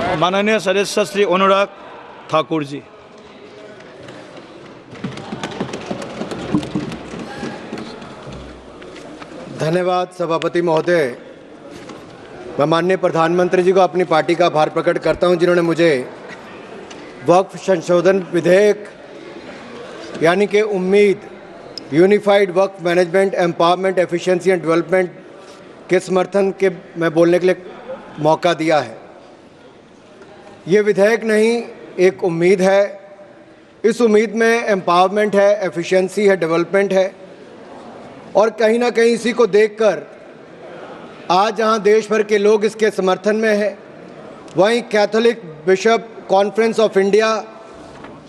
माननीय सदस्य श्री अनुराग ठाकुर जी। धन्यवाद सभापति महोदय। मैं माननीय प्रधानमंत्री जी को अपनी पार्टी का आभार प्रकट करता हूं, जिन्होंने मुझे वक्फ संशोधन विधेयक यानी कि उम्मीद unified Waqf management empowerment efficiency and development के समर्थन के में बोलने के लिए मौका दिया है। ये विधेयक नहीं, एक उम्मीद है। इस उम्मीद में एम्पावरमेंट है, एफिशिएंसी है, डेवलपमेंट है, और कहीं ना कहीं इसी को देखकर आज जहां देश भर के लोग इसके समर्थन में हैं, वहीं Catholic bishop conference of India,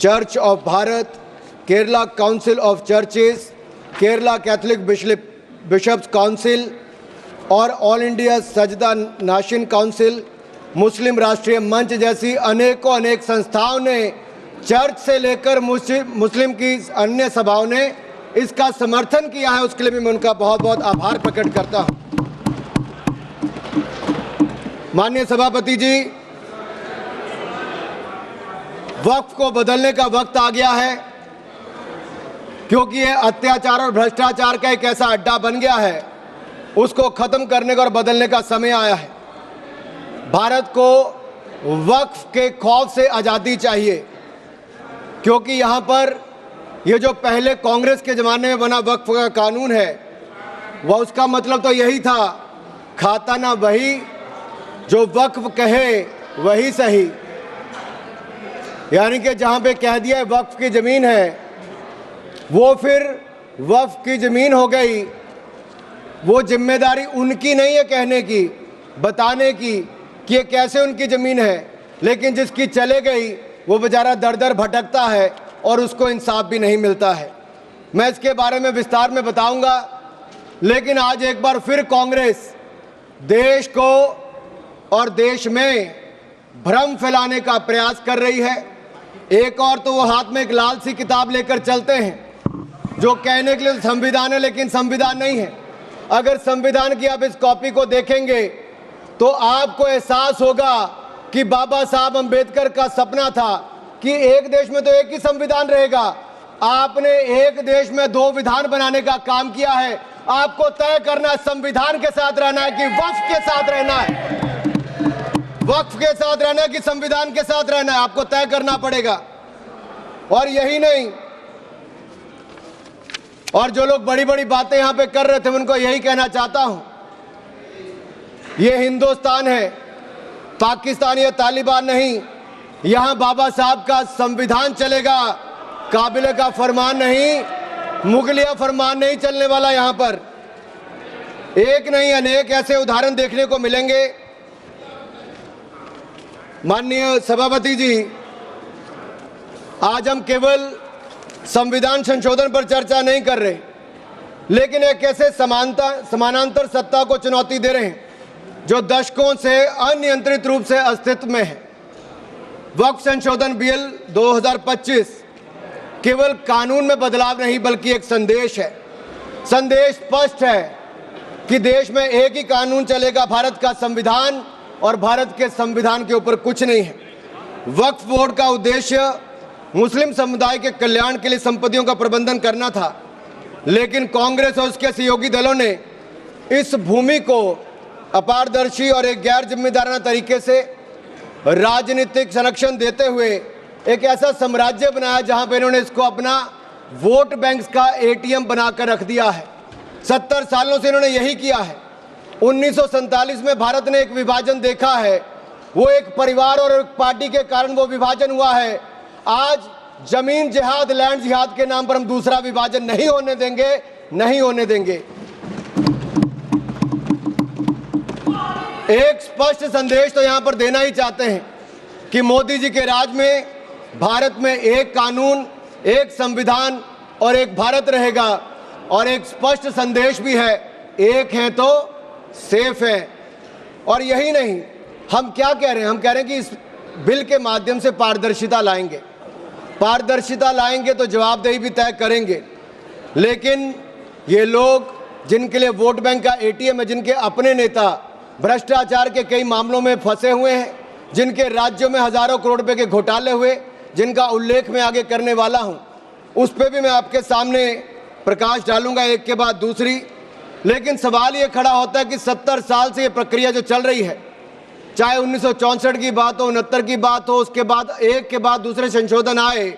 church of Bharat, Kerala council of churches, Kerala Catholic bishops council और all India Sajjada Nashin council, मुस्लिम राष्ट्रीय मंच जैसी अनेक संस्थाओं ने, चर्च से लेकर मुस्लिम की अन्य सभाओं ने इसका समर्थन किया है। उसके लिए भी मैं उनका बहुत बहुत आभार प्रकट करता हूं। माननीय सभापति जी, वक्फ को बदलने का वक्त आ गया है, क्योंकि ये अत्याचार और भ्रष्टाचार का एक ऐसा अड्डा बन गया है। उसको खत्म करने का और बदलने का समय आया है। भारत को वक्फ के खौफ से आज़ादी चाहिए, क्योंकि यहाँ पर ये जो पहले कांग्रेस के ज़माने में बना वक्फ का कानून है, वह उसका मतलब तो यही था, खाता ना वही जो वक्फ कहे वही सही। यानी कि जहाँ पे कह दिया वक्फ की ज़मीन है, वो फिर वक्फ की ज़मीन हो गई। वो जिम्मेदारी उनकी नहीं है कहने की, बताने की कि ये कैसे उनकी ज़मीन है, लेकिन जिसकी चले गई वो बेचारा दर दर भटकता है और उसको इंसाफ भी नहीं मिलता है। मैं इसके बारे में विस्तार में बताऊंगा, लेकिन आज एक बार फिर कांग्रेस देश को और देश में भ्रम फैलाने का प्रयास कर रही है। एक और तो वो हाथ में एक लाल सी किताब लेकर चलते हैं, जो कहने के लिए संविधान है, लेकिन संविधान नहीं है। अगर संविधान की आप इस कॉपी को देखेंगे तो आपको एहसास होगा कि बाबा साहब अंबेडकर का सपना था कि एक देश में तो एक ही संविधान रहेगा। आपने एक देश में दो विधान बनाने का काम किया है। आपको तय करना संविधान के साथ रहना है कि वक्फ के साथ रहना है, वक्फ के साथ रहना है कि संविधान के साथ रहना है, आपको तय करना पड़ेगा। और यही नहीं, और जो लोग बड़ी बड़ी बातें यहां पे कर रहे थे, उनको यही कहना चाहता हूं, ये हिंदुस्तान है, पाकिस्तान या तालिबान नहीं। यहां बाबा साहब का संविधान चलेगा, काबिले का फरमान नहीं, मुगलिया फरमान नहीं चलने वाला। यहां पर एक नहीं अनेक ऐसे उदाहरण देखने को मिलेंगे। माननीय सभापति जी, आज हम केवल संविधान संशोधन पर चर्चा नहीं कर रहे, लेकिन एक ऐसे समानांतर सत्ता को चुनौती दे रहे हैं जो दशकों से अनियंत्रित रूप से अस्तित्व में है। वक्फ संशोधन बिल 2025 केवल कानून में बदलाव नहीं, बल्कि एक संदेश है। संदेश स्पष्ट है कि देश में एक ही कानून चलेगा, भारत का संविधान, और भारत के संविधान के ऊपर कुछ नहीं है। वक्फ बोर्ड का उद्देश्य मुस्लिम समुदाय के कल्याण के लिए संपत्तियों का प्रबंधन करना था, लेकिन कांग्रेस और उसके सहयोगी दलों ने इस भूमि को अपारदर्शी और एक गैर जिम्मेदाराना तरीके से राजनीतिक संरक्षण देते हुए एक ऐसा साम्राज्य बनाया जहां पर इन्होंने इसको अपना वोट बैंक का एटीएम बनाकर रख दिया है। 70 सालों से इन्होंने यही किया है। 1947 में भारत ने एक विभाजन देखा है, वो एक परिवार और एक पार्टी के कारण वो विभाजन हुआ है। आज जमीन जिहाद, लैंड जिहाद के नाम पर हम दूसरा विभाजन नहीं होने देंगे, नहीं होने देंगे। एक स्पष्ट संदेश तो यहां पर देना ही चाहते हैं कि मोदी जी के राज में भारत में एक कानून, एक संविधान और एक भारत रहेगा। और एक स्पष्ट संदेश भी है, एक है तो सेफ है। और यही नहीं, हम क्या कह रहे हैं, हम कह रहे हैं कि इस बिल के माध्यम से पारदर्शिता लाएंगे। पारदर्शिता लाएंगे तो जवाबदेही भी तय करेंगे। लेकिन ये लोग जिनके लिए वोट बैंक का एटीएम है, जिनके अपने नेता भ्रष्टाचार के कई मामलों में फंसे हुए हैं, जिनके राज्यों में हजारों करोड़ रुपए के घोटाले हुए, जिनका उल्लेख मैं आगे करने वाला हूं, उस पर भी मैं आपके सामने प्रकाश डालूंगा एक के बाद दूसरी। लेकिन सवाल ये खड़ा होता है कि 70 साल से ये प्रक्रिया जो चल रही है, चाहे 1964 की बात हो, 69 की बात हो, उसके बाद एक के बाद दूसरे संशोधन आए,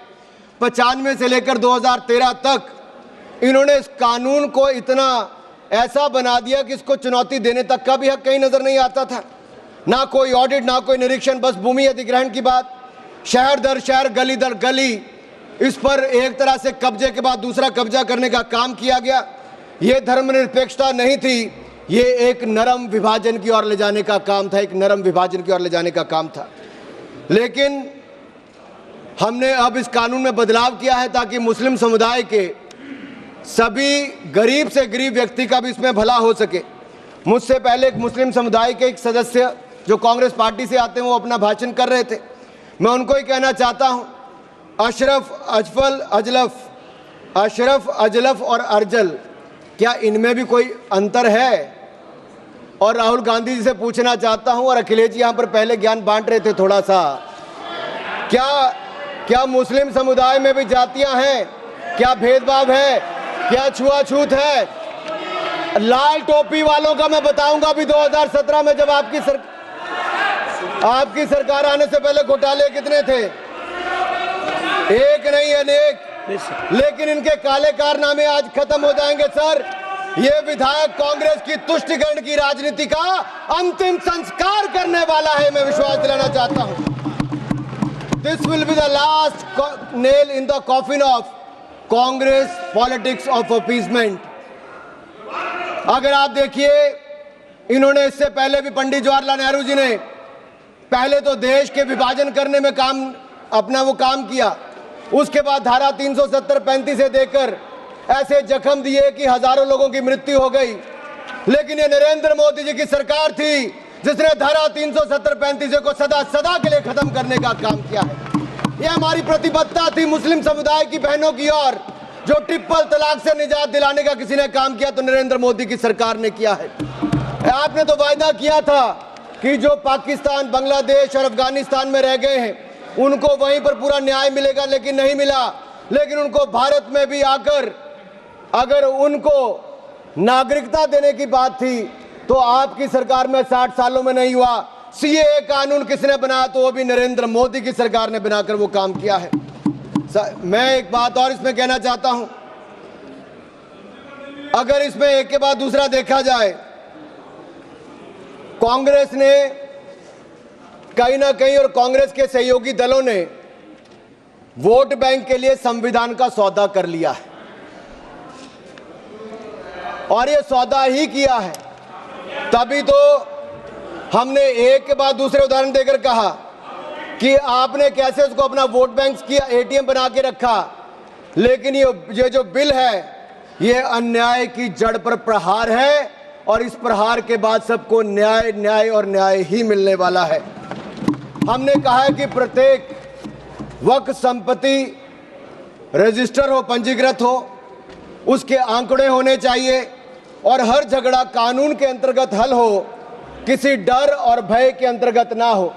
95 से लेकर 2013 तक इन्होंने इस कानून को इतना ऐसा बना दिया कि इसको चुनौती देने तक का भी हक कहीं नजर नहीं आता था। ना कोई ऑडिट, ना कोई निरीक्षण, बस भूमि अधिग्रहण की बात, शहर दर शहर, गली दर गली, इस पर एक तरह से कब्जे के बाद दूसरा कब्जा करने का काम किया गया। ये धर्मनिरपेक्षता नहीं थी, ये एक नरम विभाजन की ओर ले जाने का काम था, एक नरम विभाजन की ओर ले जाने का काम था। लेकिन हमने अब इस कानून में बदलाव किया है ताकि मुस्लिम समुदाय के सभी गरीब से गरीब व्यक्ति का भी इसमें भला हो सके। मुझसे पहले एक मुस्लिम समुदाय के एक सदस्य जो कांग्रेस पार्टी से आते हैं, वो अपना भाषण कर रहे थे। मैं उनको ही कहना चाहता हूं, अशरफ, अजलफ और अर्जल, क्या इनमें भी कोई अंतर है? और राहुल गांधी जी से पूछना चाहता हूं, और अखिलेश जी यहां पर पहले ज्ञान बांट रहे थे थोड़ा सा, क्या मुस्लिम समुदाय में भी जातियां हैं? क्या भेदभाव है? क्या छुआछूत है? लाल टोपी वालों का मैं बताऊंगा, अभी 2017 में जब आपकी सरकार आने से पहले घोटाले कितने थे? एक नहीं अनेक, लेकिन इनके काले कारनामे आज खत्म हो जाएंगे सर। ये विधायक कांग्रेस की तुष्टिकरण की राजनीति का अंतिम संस्कार करने वाला है, मैं विश्वास दिलाना चाहता हूं। This will be the last nail in the coffin of Congress politics of appeasement. अगर आप देखिए, इन्होंने इससे पहले भी पंडित जवाहरलाल नेहरू जी ने पहले तो देश के विभाजन करने में अपना काम किया, उसके बाद धारा 370-35 से देकर ऐसे जख्म दिए कि हजारों लोगों की मृत्यु हो गई। लेकिन ये नरेंद्र मोदी जी की सरकार थी जिसने धारा 370-35 को सदा के लिए खत्म करने का काम किया है। ये हमारी प्रतिबद्धता थी मुस्लिम समुदाय की बहनों की ओर। जो ट्रिपल तलाक से निजात दिलाने का किसी ने काम किया तो नरेंद्र मोदी की सरकार ने किया है। आपने तो वायदा किया था कि जो पाकिस्तान, बांग्लादेश और अफगानिस्तान में रह गए हैं उनको वहीं पर पूरा न्याय मिलेगा, लेकिन नहीं मिला। लेकिन उनको भारत में भी आकर अगर उनको नागरिकता देने की बात थी तो आपकी सरकार में 60 सालों में नहीं हुआ। सीएए कानून किसने बनाया? तो वो भी नरेंद्र मोदी की सरकार ने बनाकर वो काम किया है। मैं एक बात और इसमें कहना चाहता हूं, अगर इसमें एक के बाद दूसरा देखा जाए, कांग्रेस ने कहीं ना कहीं और कांग्रेस के सहयोगी दलों ने वोट बैंक के लिए संविधान का सौदा कर लिया है, और ये सौदा ही किया है। तभी तो हमने एक के बाद दूसरे उदाहरण देकर कहा कि आपने कैसे उसको अपना वोट बैंक किया, एटीएम बना के रखा। लेकिन ये जो बिल है, ये अन्याय की जड़ पर प्रहार है, और इस प्रहार के बाद सबको न्याय, न्याय और न्याय ही मिलने वाला है। हमने कहा है कि प्रत्येक वक्फ संपत्ति रजिस्टर हो, पंजीकृत हो, उसके आंकड़े होने चाहिए, और हर झगड़ा कानून के अंतर्गत हल हो, किसी डर और भय के अंतर्गत ना हो।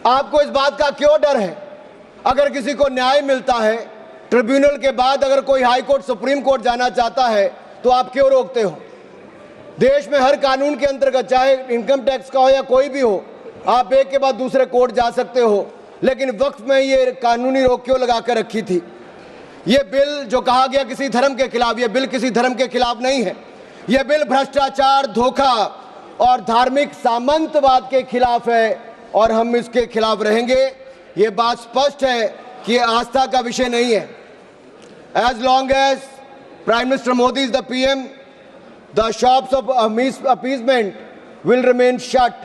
आपको इस बात का क्यों डर है? अगर किसी को न्याय मिलता है, ट्रिब्यूनल के बाद अगर कोई हाई कोर्ट, सुप्रीम कोर्ट जाना चाहता है तो आप क्यों रोकते हो? देश में हर कानून के अंतर्गत, चाहे इनकम टैक्स का हो या कोई भी हो, आप एक के बाद दूसरे कोर्ट जा सकते हो। लेकिन वक्फ में ये कानूनी रोक क्यों लगा कर रखी थी? ये बिल जो कहा गया किसी धर्म के खिलाफ, ये बिल किसी धर्म के खिलाफ नहीं है। यह बिल भ्रष्टाचार, धोखा और धार्मिक सामंतवाद के खिलाफ है, और हम इसके खिलाफ रहेंगे। ये बात स्पष्ट है कि ये आस्था का विषय नहीं है। As long as prime minister Modi is the PM, the shops of appeasement will remain shut.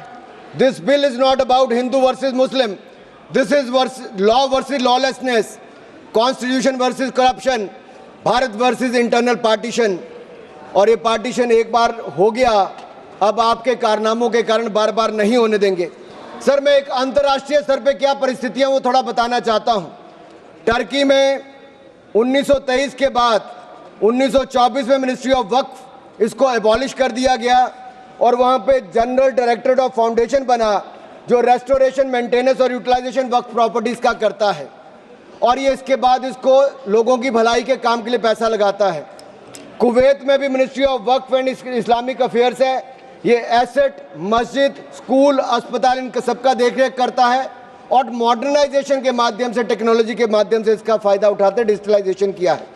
This bill is not about Hindu versus Muslim. This is law versus lawlessness, constitution versus corruption, Bharat versus internal partition. और ये partition एक बार हो गया, अब आपके कारनामों के कारण बार बार नहीं होने देंगे। सर, मैं एक अंतर्राष्ट्रीय स्तर पे क्या परिस्थितियां वो थोड़ा बताना चाहता हूं। टर्की में 1923 के बाद 1924 में मिनिस्ट्री ऑफ वक्फ इसको एबॉलिश कर दिया गया, और वहाँ पे जनरल डायरेक्टरेट ऑफ फाउंडेशन बना, जो रेस्टोरेशन, मेंटेनेंस और यूटिलाइजेशन वक्फ प्रॉपर्टीज़ का करता है, और ये इसके बाद इसको लोगों की भलाई के काम के लिए पैसा लगाता है। कुवैत में भी ministry of Waqf and Islamic affairs है, ये एसेट, मस्जिद, स्कूल, अस्पताल, इन सबका देखरेख करता है और मॉडर्नाइजेशन के माध्यम से, टेक्नोलॉजी के माध्यम से इसका फ़ायदा उठाते डिजिटलाइजेशन किया है।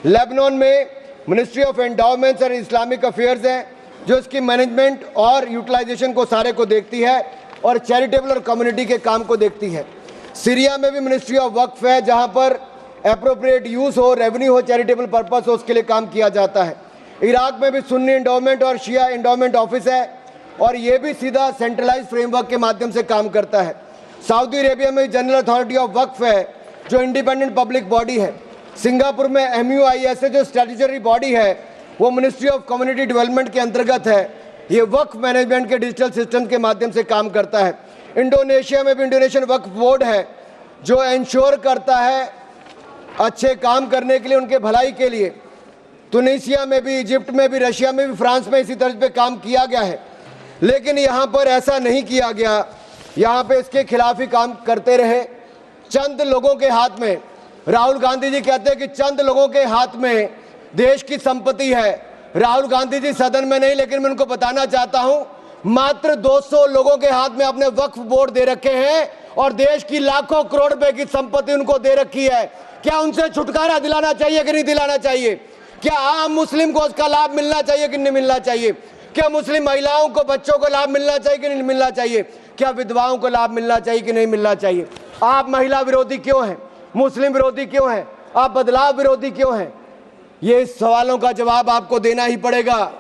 लेबनान में ministry of endowments and Islamic affairs है, जो इसकी मैनेजमेंट और यूटिलाइजेशन को सारे को देखती है और चैरिटेबल और कम्युनिटी के काम को देखती है। सीरिया में भी मिनिस्ट्री ऑफ वक्फ है, जहाँ पर एप्रोप्रिएट यूज़ हो, रेवेन्यू हो, चैरिटेबल पर्पस हो, उसके लिए काम किया जाता है। इराक में भी सुन्नी एंडोमेंट और शिया एंडोमेंट ऑफिस है, और ये भी सीधा सेंट्रलाइज फ्रेमवर्क के माध्यम से काम करता है। सऊदी अरेबिया में जनरल अथॉरिटी ऑफ वक्फ है, जो इंडिपेंडेंट पब्लिक बॉडी है। सिंगापुर में MUIS है, जो स्टैट्यूटरी बॉडी है, वो मिनिस्ट्री ऑफ कम्युनिटी डेवलपमेंट के अंतर्गत है। ये वक्फ मैनेजमेंट के डिजिटल सिस्टम के माध्यम से काम करता है। इंडोनेशिया में भी इंडोनेशियन वक्फ बोर्ड है, जो इंश्योर करता है अच्छे काम करने के लिए, उनके भलाई के लिए। तुनिसिया में भी, इजिप्ट में भी, रशिया में भी, फ्रांस में इसी तर्ज पे काम किया गया है। लेकिन यहाँ पर ऐसा नहीं किया गया, यहाँ पे इसके खिलाफ ही काम करते रहे। चंद लोगों के हाथ में, राहुल गांधी जी कहते हैं कि चंद लोगों के हाथ में देश की संपत्ति है। राहुल गांधी जी सदन में नहीं, लेकिन मैं उनको बताना चाहता हूं, मात्र 200 लोगों के हाथ में अपने वक्फ बोर्ड दे रखे हैं और देश की लाखों करोड़ रुपए की संपत्ति उनको दे रखी है। क्या उनसे छुटकारा दिलाना चाहिए कि नहीं दिलाना चाहिए? क्या आम मुस्लिम को उसका लाभ मिलना चाहिए कि नहीं मिलना चाहिए? क्या मुस्लिम महिलाओं को, बच्चों को लाभ मिलना चाहिए कि नहीं मिलना चाहिए? क्या विधवाओं को लाभ मिलना चाहिए कि नहीं मिलना चाहिए? आप महिला विरोधी क्यों हैं? मुस्लिम विरोधी क्यों हैं? आप बदलाव विरोधी क्यों हैं? ये सवालों का जवाब आपको देना ही पड़ेगा।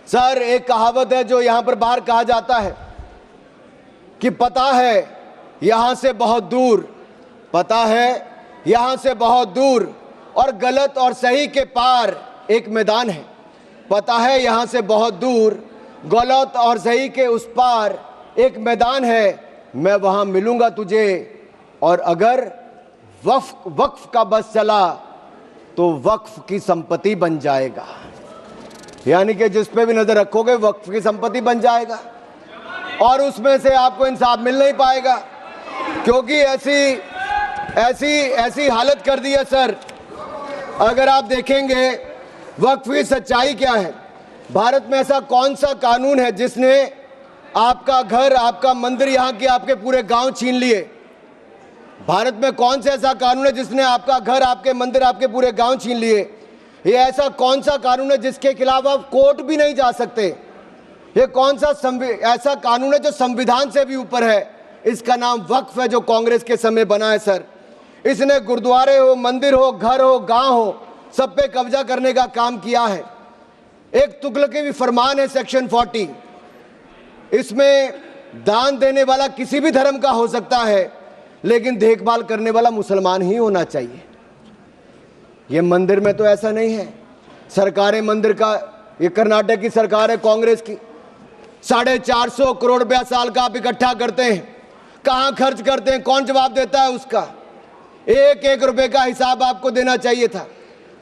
सर, एक कहावत है जो यहां पर बाहर कहा जाता है कि पता है यहां से बहुत दूर, पता है यहां से बहुत दूर, और गलत और सही के पार एक मैदान है। पता है यहां से बहुत दूर, गलत और सही के उस पार एक मैदान है। मैं वहां मिलूंगा तुझे, और अगर वक्फ का बस चला तो वक्फ की संपत्ति बन जाएगा। यानी कि जिस पे भी नजर रखोगे वक्फ की संपत्ति बन जाएगा, और उसमें से आपको इंसाफ मिल नहीं पाएगा, क्योंकि ऐसी हालत कर दी है। सर, अगर आप देखेंगे वक्फ की सच्चाई क्या है, भारत में ऐसा कौन सा कानून है जिसने आपका घर, आपका मंदिर, यहाँ के आपके पूरे गांव छीन लिए? भारत में कौन सा ऐसा कानून है जिसने आपका घर, आपके मंदिर, आपके पूरे गांव छीन लिए? ये ऐसा कौन सा कानून है जिसके खिलाफ आप कोर्ट भी नहीं जा सकते? ये कौन सा ऐसा कानून है जो संविधान से भी ऊपर है? इसका नाम वक्फ है, जो कांग्रेस के समय बना है। सर, इसने गुरुद्वारे हो, मंदिर हो, घर हो, गांव हो, सब पे कब्जा करने का काम किया है। एक तुगलकी फरमान है सेक्शन 40, इसमें दान देने वाला किसी भी धर्म का हो सकता है, लेकिन देखभाल करने वाला मुसलमान ही होना चाहिए। ये मंदिर में तो ऐसा नहीं है। सरकारें मंदिर का, ये कर्नाटक की सरकार है कांग्रेस की, 450 करोड़ रुपया साल का आप इकट्ठा करते हैं, कहां खर्च करते हैं? कौन जवाब देता है उसका? एक एक रुपए का हिसाब आपको देना चाहिए था।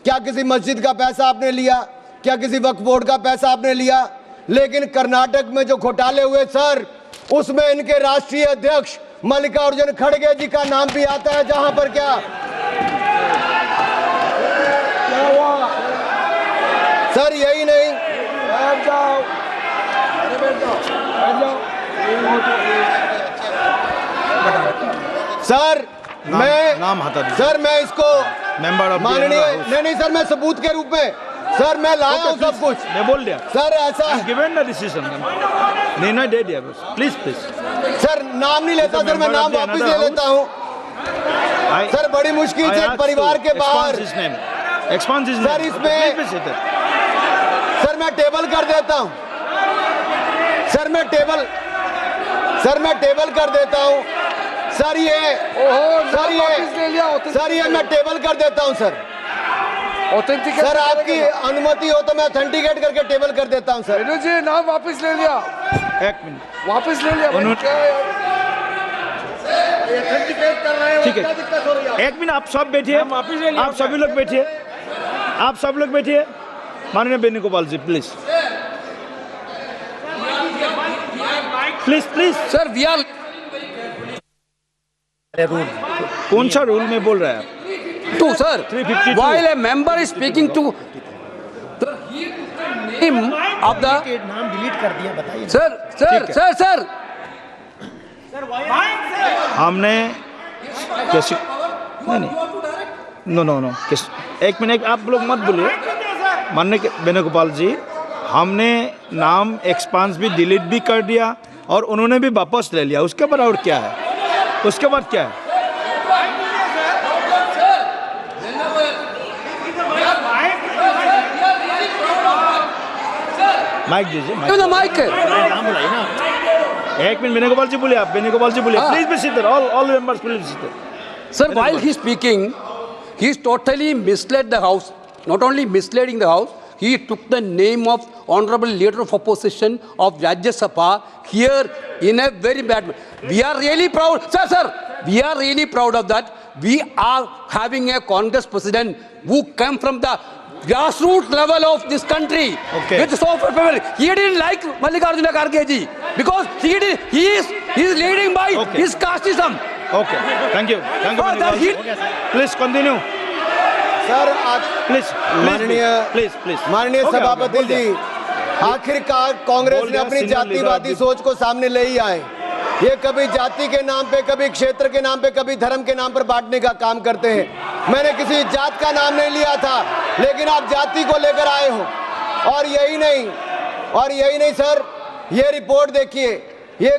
क्या किसी मस्जिद का पैसा आपने लिया? क्या किसी वक्फ बोर्ड का पैसा आपने लिया? लेकिन कर्नाटक में जो घोटाले हुए सर, उसमें इनके राष्ट्रीय अध्यक्ष मल्लिकार्जुन खड़गे जी का नाम भी आता है, जहां पर क्या हुआ सर? यही नहीं, सर नाम हटा दीजिए। सर मैं इसको मेंबर ऑफ माननीय, नहीं सर, मैं सबूत के रूप में सर मैं लाया हूं सब कुछ। मैं बोल दिया सर, ऐसा गिवन द डिसीजन निर्णय दे दिया। प्लीज सर, नाम नहीं लेता सर, मैं नाम वापस ले लेता हूं। सर, बड़ी मुश्किल से परिवार के बाहर सर, इसमें सर मैं टेबल कर देता हूं। सर मैं टेबल कर देता हूं। सर ये मैं टेबल कर देता हूं। सर सर, आपकी अनुमति हो तो मैं ऑथेंटिकेट करके टेबल कर देता हूं। सर जी, नाम वापस ले लिया। एक मिनट, वापस ले लिया। ठीक है, एक मिनट, आप सब बैठिए, आप सभी लोग बैठिए, आप सब लोग बैठिए। माननीय Venugopal ji, please. Please please sir we are कौन सा रूल में बोल रहा है आप? To sir 352. while a member is speaking to the name of the नाम डिलीट कर दिया, बताइए। सर सर ठीक है। सर सर हमने कैसे नहीं नहीं नो नो नो एक मिनट आप लोग मत बोलिए मानने के वेणुगोपाल जी, हमने नाम एक्सपांस भी डिलीट भी कर दिया और उन्होंने भी वापस ले लिया। उसके बाद और क्या है? उसके बाद क्या है? माइक दीजिए माइक नाम बुलाइए ना। एक मिनट वेणुगोपाल जी बोलिए, आप वेणुगोपाल जी बोलिए, हाँ। Please be sit all members please sit. Sir, while he is speaking, he is totally misled the House. Not only misleading the House, he took the name of Honorable Leader of Opposition of Rajya Sabha here in a very bad way. We are really proud, sir, we are really proud of that. We are having a Congress president who came from the grassroots level of this country. Okay. With so much people. He didn't like Mallikarjuna Kharge ji because he is leading by Okay. his casteism. Okay thank you that he- please continue sir आज please माननीय माननीय सभापति जी, आखिरकार कांग्रेस बोल ने दिया, अपनी senior जातिवादी लीडर। सोच को सामने ले ही आए। ये कभी जाति के नाम पे, कभी क्षेत्र के नाम पे, कभी धर्म के नाम पर बांटने का काम करते हैं। मैंने किसी जात का नाम नहीं लिया था, लेकिन आप जाति को लेकर आए हो। और यही नहीं सर, ये रिपोर्ट देखिए, ये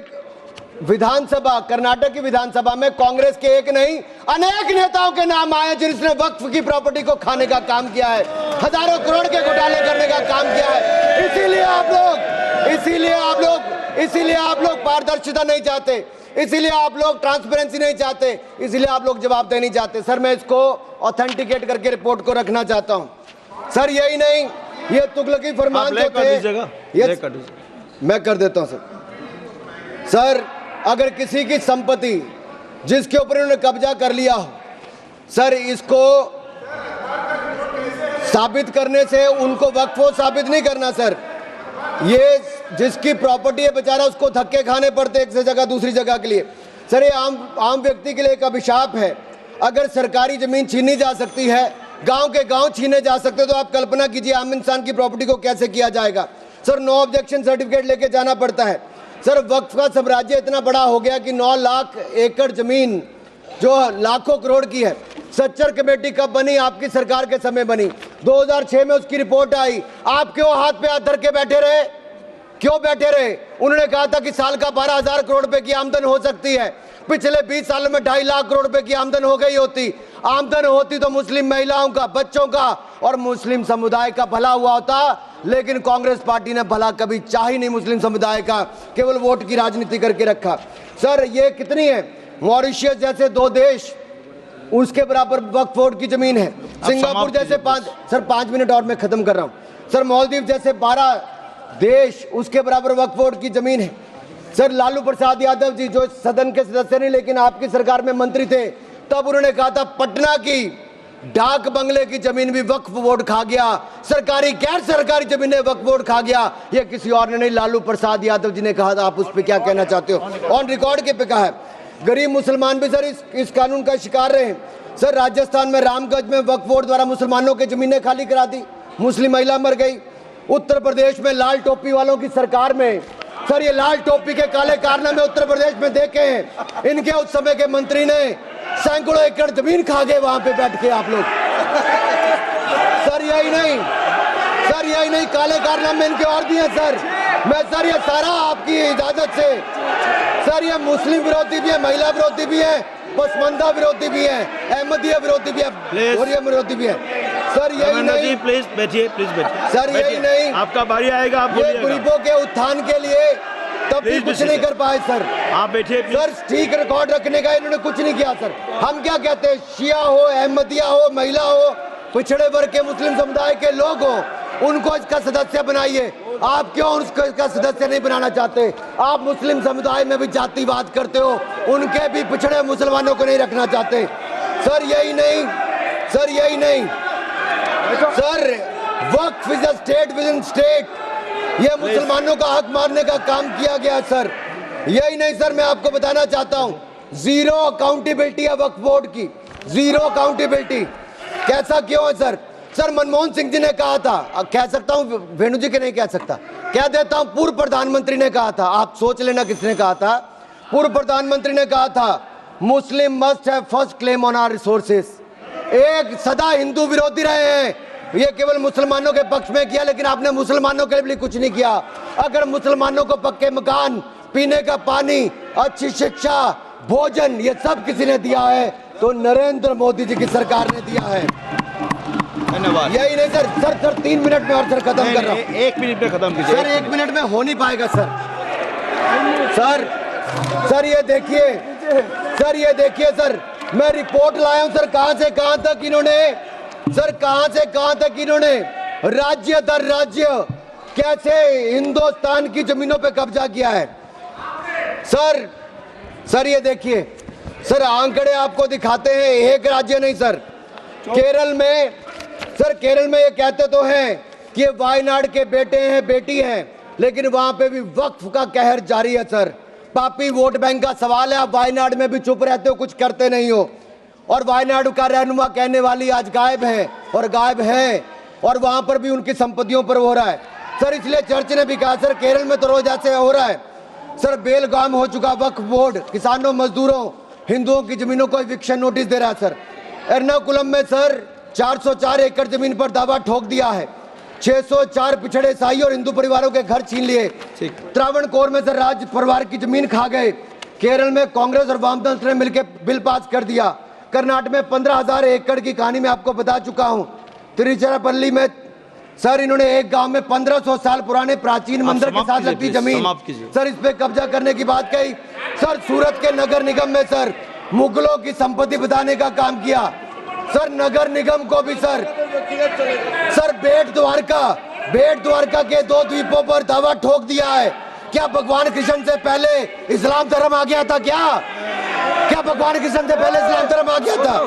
विधानसभा, कर्नाटक की विधानसभा में कांग्रेस के एक नहीं अनेक नेताओं के नाम आए जिसने वक्फ की प्रॉपर्टी को खाने का काम किया है, हजारों करोड़ के घोटाले करने का काम किया है। इसीलिए आप लोग पारदर्शिता नहीं चाहते, इसीलिए आप लोग ट्रांसपेरेंसी नहीं चाहते, इसीलिए आप लोग जवाबदेही नहीं चाहते। सर मैं इसको ऑथेंटिकेट करके रिपोर्ट को रखना चाहता हूं। सर यही नहीं, ये तुगलकी फरमान जो थे, मैं कर देता हूं सर, अगर किसी की संपत्ति जिसके ऊपर उन्होंने कब्जा कर लिया हो, सर इसको साबित करने से उनको वक्फ साबित नहीं करना सर। ये जिसकी प्रॉपर्टी है बेचारा, उसको धक्के खाने पड़ते एक से जगह दूसरी जगह के लिए। सर ये आम व्यक्ति के लिए एक अभिशाप है। अगर सरकारी जमीन छीनी जा सकती है, गांव के गांव छीने जा सकते, तो आप कल्पना कीजिए आम इंसान की प्रॉपर्टी को कैसे किया जाएगा। सर नो ऑब्जेक्शन सर्टिफिकेट लेके जाना पड़ता है। सर वक्फ का साम्राज्य इतना बड़ा हो गया कि 9 लाख एकड़ जमीन जो लाखों करोड़ की है। सच्चर कमेटी कब बनी? आपकी सरकार के समय बनी। 2006 में उसकी रिपोर्ट आई। आप क्यों हाथ पे हाथ धर के बैठे रहे? क्यों बैठे रहे? उन्होंने कहा था कि साल का 12,000 करोड़ रुपए की आमदन हो सकती है। पिछले 20 सालों में 2.5 लाख करोड़ रुपए की आमदन हो गई होती। आमदन होती तो मुस्लिम महिलाओं का, बच्चों का और मुस्लिम समुदाय का भला हुआ होता, लेकिन कांग्रेस पार्टी ने भला कभी चाह ही नहीं मुस्लिम समुदाय का, केवल वोट की राजनीति करके रखा। सर ये कितनी है? मॉरिशियस जैसे 2 देश, उसके बराबर वक्फ बोर्ड की जमीन है। सिंगापुर जैसे 5 मिनट और मैं खत्म कर रहा हूं सर। मालदीव जैसे 12 देश, उसके बराबर वक्फ बोर्ड की जमीन है। सर लालू प्रसाद यादव जी जो सदन के सदस्य नहीं लेकिन आपकी सरकार में मंत्री थे, तब उन्होंने कहा था पटना की डाक बंगले की जमीन भी वक्फ बोर्ड खा गया, सरकारी गैर सरकारी जमीनें वक्फ बोर्ड खा गया। ये किसी और ने नहीं, लालू प्रसाद यादव जी ने कहा था। आप उस पर क्या कहना चाहते हो? ऑन रिकॉर्ड के पे कहा है। गरीब मुसलमान भी सर इस कानून का शिकार रहे। सर राजस्थान में रामगंज में वक्फ बोर्ड द्वारा मुसलमानों की जमीनें खाली करा दी, मुस्लिम महिला मर गई। उत्तर प्रदेश में लाल टोपी वालों की सरकार में, सर ये लाल टोपी के काले कारनामे उत्तर प्रदेश में देखे हैं। इनके उस समय के मंत्री ने सैकड़ों एकड़ जमीन खा गए वहां पे बैठ के आप लोग। सर यही नहीं, काले कारनामे इनके और भी हैं सर। मैं सर ये सारा आपकी इजाजत से, सर ये मुस्लिम विरोधी भी है, महिला विरोधी भी है, पसमंदा विरोधी भी है, अहमदिया विरोधी भी है, और विरोधी भी है। सर यही नहीं, प्लीज बैठिए सर यही नहीं, आपका बारी आएगा, आप ये गरीबों के उत्थान के लिए तब भी कुछ नहीं कर पाए सर। आप बैठिए सर ठीक रिकॉर्ड रखने का इन्होंने कुछ नहीं किया सर। हम क्या कहते हैं, शिया हो, अहमदिया हो, महिला हो, पिछड़े वर्ग के मुस्लिम समुदाय के लोग हो, उनको इसका सदस्य बनाइए। आप क्यों उसको इसका सदस्य नहीं बनाना चाहते? आप मुस्लिम समुदाय में भी जातिवाद करते हो, उनके भी पिछड़े मुसलमानों को नहीं रखना चाहते। सर यही नहीं, sir Waqf is a state with in state. ये मुसलमानों का हक मारने का काम किया गया सर। यही नहीं सर, मैं आपको बताना चाहता हूं, जीरो अकाउंटेबिलिटी है वक्फ बोर्ड की, जीरो अकाउंटेबिलिटी। कैसा क्यों है सर? सर मनमोहन सिंह जी ने कहा था, कह सकता हूं, वेणु जी के नहीं कह सकता, कह देता हूं, पूर्व प्रधानमंत्री ने कहा था, आप सोच लेना किसने कहा था। पूर्व प्रधानमंत्री ने कहा था, Muslim must have first claim on our resources. एक सदा हिंदू विरोधी रहे हैं, ये केवल मुसलमानों के पक्ष में किया, लेकिन आपने मुसलमानों के लिए कुछ नहीं किया। अगर मुसलमानों को पक्के मकान, पीने का पानी, अच्छी शिक्षा, भोजन, ये सब किसी ने दिया है तो नरेंद्र मोदी जी की सरकार ने दिया है। धन्यवाद। यही नहीं सर, सर 3 मिनट में और सर खत्म कर रहा हूँ। 1 मिनट में खत्म कीजिए। सर 1 मिनट में हो नहीं पाएगा सर। सर ये देखिए, सर ये देखिए सर, मैं रिपोर्ट लाया हूं सर, कहां से कहां तक इन्होंने, सर कहां से कहां तक इन्होंने राज्य दर राज्य कैसे हिंदुस्तान की जमीनों पे कब्जा किया है। सर ये देखिए सर, आंकड़े आपको दिखाते हैं, एक राज्य नहीं सर, केरल में, सर केरल में ये कहते तो हैं कि ये वायनाड के बेटे हैं, बेटी हैं, लेकिन वहां पे भी वक्फ का कहर जारी है सर। पापी वोट बैंक का सवाल है, आप वायनाड में भी चुप रहते हो, कुछ करते नहीं हो, और वायनाड का रहनुमा कहने वाली आज गायब है, और गायब है, और वहां पर भी उनकी संपत्तियों पर हो रहा है सर। इसलिए चर्च ने भी कहा सर, केरल में तो रोज ऐसे हो रहा है सर, बेलगाम हो चुका वक्फ बोर्ड, किसानों, मजदूरों, हिंदुओं की जमीनों को इविक्शन नोटिस दे रहा है सर। एर्नाकुलम में सर 404 एकड़ जमीन पर दावा ठोक दिया है, 604 पिछड़े ईसाई और हिंदू परिवारों के घर छीन लिए। त्रावणकोर में सर राज परिवार की जमीन खा गए। केरल में कांग्रेस और वामदल ने मिलकर बिल पास कर दिया। कर्नाटक में 15,000 एकड़ की कहानी मैं आपको बता चुका हूं। तिरुचिरापल्ली में सर इन्होंने एक गांव में 1500 साल पुराने प्राचीन मंदिर के साथ लगती जमीन सर, इस पे कब्जा करने की बात कही सर। सूरत के नगर निगम में सर मुगलों की संपत्ति बताने का काम किया सर। नगर निगम को भी सर बेट द्वारका के 2 द्वीपों पर दावा ठोक दिया है। क्या भगवान कृष्ण से पहले इस्लाम धर्म आ गया था? क्या भगवान कृष्ण से पहले इस्लाम धर्म आ गया था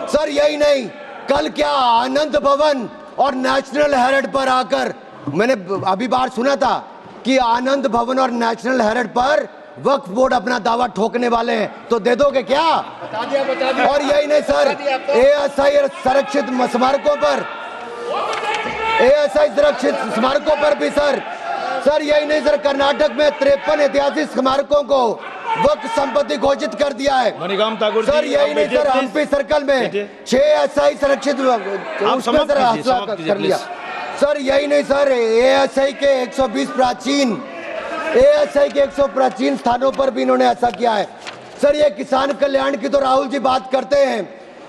सर? यही नहीं, कल क्या आनंद भवन और नेशनल हेरिटेज पर आकर, मैंने अभी बार सुना था कि आनंद भवन और नेशनल हेरिटेज पर वक्फ बोर्ड अपना दावा ठोकने वाले हैं, तो दे दोगे क्या? बता दिया। और यही नहीं सर, एएसआई संरक्षित स्मारकों पर भी सर यही नहीं सर, कर्नाटक में 53 ऐतिहासिक स्मारकों को वक्फ संपत्ति घोषित कर दिया है सर। यही नहीं सर, हम्पी सर्कल में 6 एएसआई संरक्षित कर लिया सर। यही नहीं सर, एएसआई के 120 प्राचीन स्थानों पर भी इन्होंने ऐसा किया है सर। ये किसान कल्याण की तो राहुल जी बात करते हैं,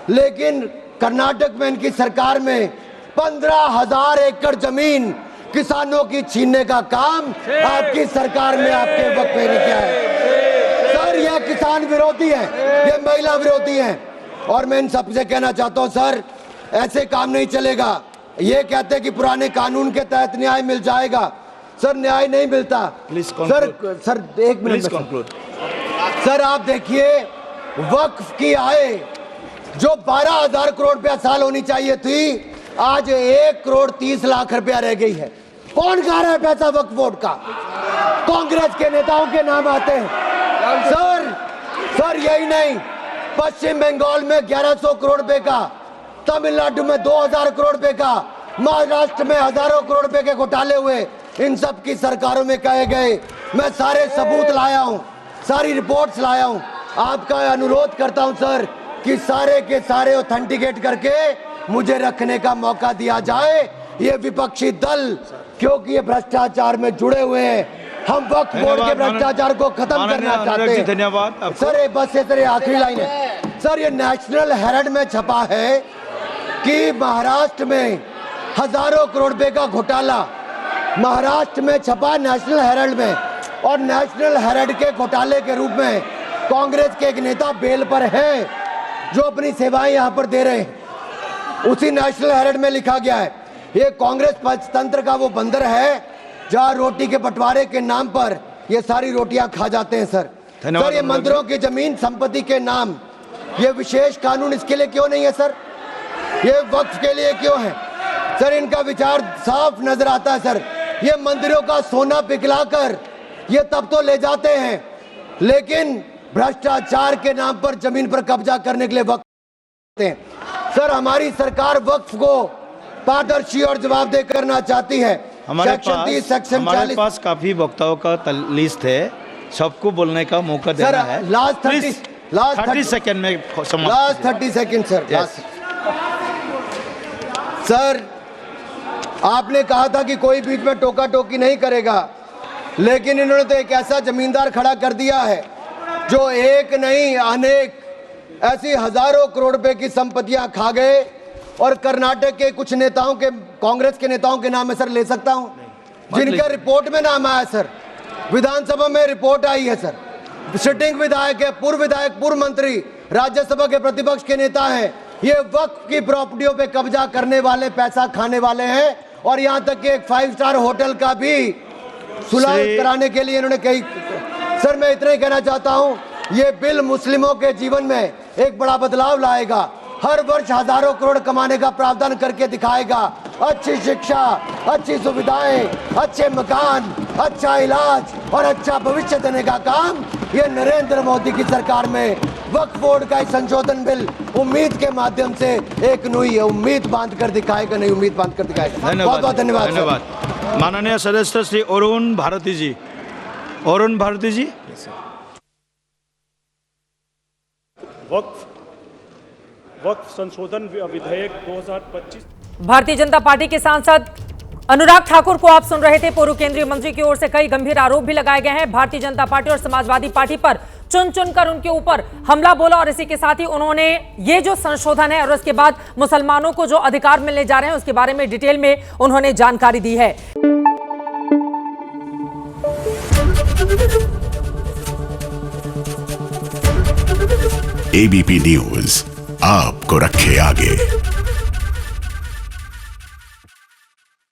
लेकिन कर्नाटक में इनकी सरकार में 15,000 एकड़ जमीन किसानों की छीनने का काम आपकी सरकार में आपके वक्त पे किया है सर। ये किसान विरोधी है, ये महिला विरोधी है, और मैं इन सबसे कहना चाहता हूं सर, ऐसे काम नहीं चलेगा। ये कहते हैं कि पुराने कानून के तहत न्याय मिल जाएगा सर, न्याय नहीं मिलता सर 1 मिनट सर। आप देखिए, वक्फ की आय जो 12,000 करोड़ रुपया साल होनी चाहिए थी, आज 1 करोड़ 30 लाख रुपया रह गई है। कौन खा रहा है पैसा वक्फ बोर्ड का? कांग्रेस के नेताओं के नाम आते हैं सर। यही नहीं, पश्चिम बंगाल में 1100 करोड़ रुपए का, तमिलनाडु में 2000 करोड़ रुपए का, महाराष्ट्र में हजारों करोड़ रुपए के घोटाले हुए। इन सब की सरकारों में कहे गए, मैं सारे सबूत लाया हूं, सारी रिपोर्ट्स लाया हूं। आपका अनुरोध करता हूं सर कि सारे के सारे ऑथेंटिकेट करके मुझे रखने का मौका दिया जाए। ये विपक्षी दल, क्योंकि ये भ्रष्टाचार में जुड़े हुए हैं, हम वक्फ बोर्ड के भ्रष्टाचार को खत्म करना चाहते हैं। धन्यवाद सर। बस ये सर आखिरी लाइन है सर, ये नेशनल हेरिटेज में छपा है कि महाराष्ट्र में हजारों करोड़ रुपए का घोटाला, महाराष्ट्र में छपा नेशनल हेरिटेज में, और नेशनल हेरिटेज के घोटाले के रूप में कांग्रेस के एक नेता बेल पर है जो अपनी सेवाएं यहां पर दे रहे हैं। उसी नेशनल हेरिटेज में लिखा गया है, ये कांग्रेस पंचतंत्र का वो बंदर है जहां रोटी के बंटवारे के नाम पर ये सारी रोटियां खा जाते हैं सर। सर ये मंदिरों की जमीन संपत्ति के नाम, ये विशेष कानून इसके लिए क्यों नहीं है सर? ये वक्फ के लिए क्यों है सर? इनका विचार साफ नजर आता है सर। ये मंदिरों का सोना पिघलाकर ये तब तो ले जाते हैं लेकिन भ्रष्टाचार के नाम पर जमीन पर कब्जा करने के लिए वक्फ देते हैं। सर, हमारी सरकार वक्फ को पारदर्शी और जवाबदेह करना चाहती है। हमारे सेक्शन 30, सेक्शन हमारे 40 पास काफी वक्ताओं का लिस्ट है, सबको बोलने का मौका सर, देना है। लास्ट 30 सेकंड में समाप्त last 30 second sir. Yes. Sir, आपने कहा था कि कोई बीच में टोका टोकी नहीं करेगा, लेकिन इन्होंने तो एक ऐसा जमींदार खड़ा कर दिया है जो एक नहीं अनेक ऐसी हजारों करोड़ रुपए की संपत्तियां खा गए। और कर्नाटक के कुछ नेताओं के, कांग्रेस के नेताओं के नाम है सर, ले सकता हूं, जिनका रिपोर्ट में नाम आया सर, विधानसभा में रिपोर्ट आई है सर। सिटिंग विधायक है, पूर्व विधायक, पूर्व मंत्री, राज्यसभा के प्रतिपक्ष के नेता हैं। ये वक्फ की प्रॉपर्टियों पे कब्जा करने वाले, पैसा खाने वाले हैं। और यहां तक कि एक 5 स्टार होटल का भी सुलह कराने के लिए इन्होंने कही। सर, मैं इतना ही कहना चाहता हूं, ये बिल मुस्लिमों के जीवन में एक बड़ा बदलाव लाएगा। हर वर्ष हजारों करोड़ कमाने का प्रावधान करके दिखाएगा। अच्छी शिक्षा, अच्छी सुविधाएं, अच्छे मकान, अच्छा इलाज और अच्छा भविष्य देने का काम ये नरेंद्र मोदी की सरकार में वक्फ बोर्ड का संशोधन बिल उम्मीद के माध्यम से एक नई उम्मीद बांध कर दिखाएगा, नई उम्मीद बांध कर दिखाएगा। बहुत बहुत धन्यवाद। धन्यवाद। माननीय सदस्य श्री अरुण भारती जी। अरुण भारती जी। वक्फ संशोधन विधेयक 2025। भारतीय जनता पार्टी के सांसद अनुराग ठाकुर को आप सुन रहे थे। पूर्व केंद्रीय मंत्री की ओर से कई गंभीर आरोप भी लगाए गए हैं। भारतीय जनता पार्टी और समाजवादी पार्टी पर चुन चुनकर उनके ऊपर हमला बोला और इसी के साथ ही उन्होंने ये जो संशोधन है और उसके बाद मुसलमानों को जो अधिकार मिलने जा रहे हैं उसके बारे में डिटेल में उन्होंने जानकारी दी है। एबीपी न्यूज आपको रखे आगे।